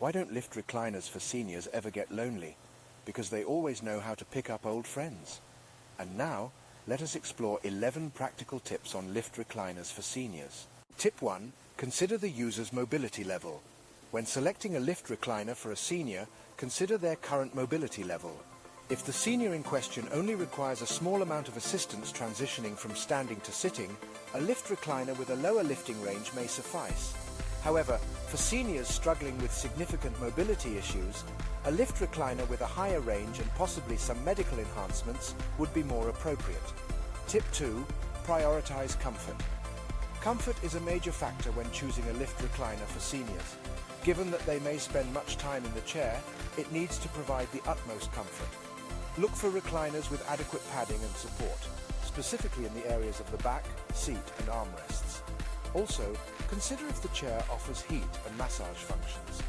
Why don't lift recliners for seniors ever get lonely? Because they always know how to pick up old friends. And now, let us explore 11 practical tips on lift recliners for seniors. Tip 1. Consider the user's mobility level. When selecting a lift recliner for a senior, consider their current mobility level. If the senior in question only requires a small amount of assistance transitioning from standing to sitting, a lift recliner with a lower lifting range may suffice. However, for seniors struggling with significant mobility issues, a lift recliner with a higher range and possibly some medical enhancements would be more appropriate. Tip 2. Prioritize comfort. Comfort is a major factor when choosing a lift recliner for seniors. Given that they may spend much time in the chair, it needs to provide the utmost comfort. Look for recliners with adequate padding and support, specifically in the areas of the back, seat and armrests. Also, consider if the chair offers heat and massage functions.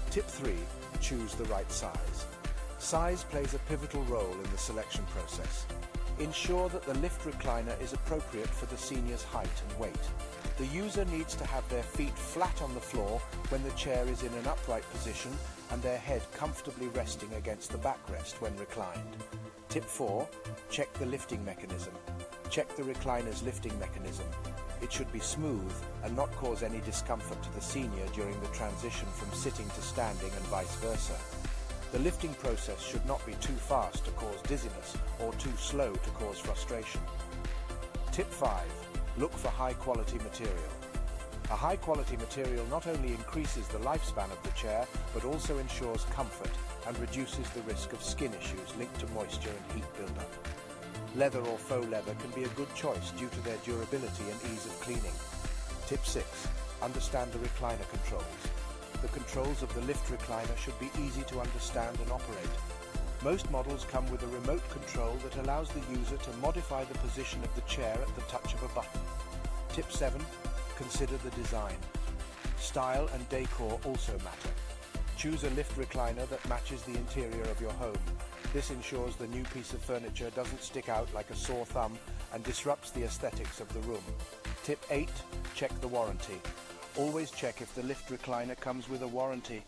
Tip 3. Choose the right size. Size plays a pivotal role in the selection process. Ensure that the lift recliner is appropriate for the senior's height and weight. The user needs to have their feet flat on the floor when the chair is in an upright position and their head comfortably resting against the backrest when reclined. Tip 4. Check the lifting mechanism. Check the recliner's lifting mechanism. It should be smooth and not cause any discomfort to the senior during the transition from sitting to standing and vice versa. The lifting process should not be too fast to cause dizziness or too slow to cause frustration. Tip 5. Look for high-quality material. A high-quality material not only increases the lifespan of the chair, but also ensures comfort and reduces the risk of skin issues linked to moisture and heat buildup. Leather or faux leather can be a good choice due to their durability and ease of cleaning. Tip 6. Understand the recliner controls. The controls of the lift recliner should be easy to understand and operate. Most models come with a remote control that allows the user to modify the position of the chair at the touch of a button. Tip 7. Consider the design. Style and decor also matter. Choose a lift recliner that matches the interior of your home. This ensures the new piece of furniture doesn't stick out like a sore thumb and disrupts the aesthetics of the room. Tip 8. Check the warranty. Always check if the lift recliner comes with a warranty.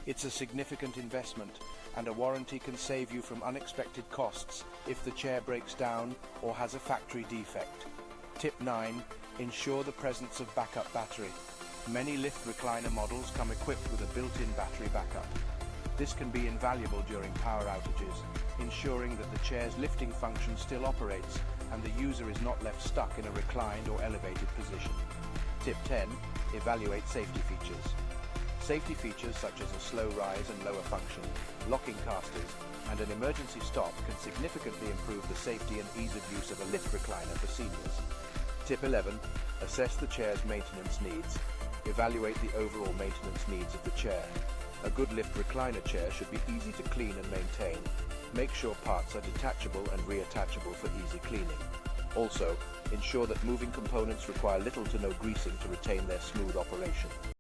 It's a significant investment, and a warranty can save you from unexpected costs if the chair breaks down or has a factory defect. Tip 9. Ensure the presence of backup battery. Many lift recliner models come equipped with a built-in battery backup. This can be invaluable during power outages, ensuring that the chair's lifting function still operates and the user is not left stuck in a reclined or elevated position. Tip 10. Evaluate safety features. Safety features such as a slow rise and lower function, locking casters, and an emergency stop can significantly improve the safety and ease of use of a lift recliner for seniors. Tip 11. Assess the chair's maintenance needs. Evaluate the overall maintenance needs of the chair. A good lift recliner chair should be easy to clean and maintain. Make sure parts are detachable and reattachable for easy cleaning. Also, ensure that moving components require little to no greasing to retain their smooth operation.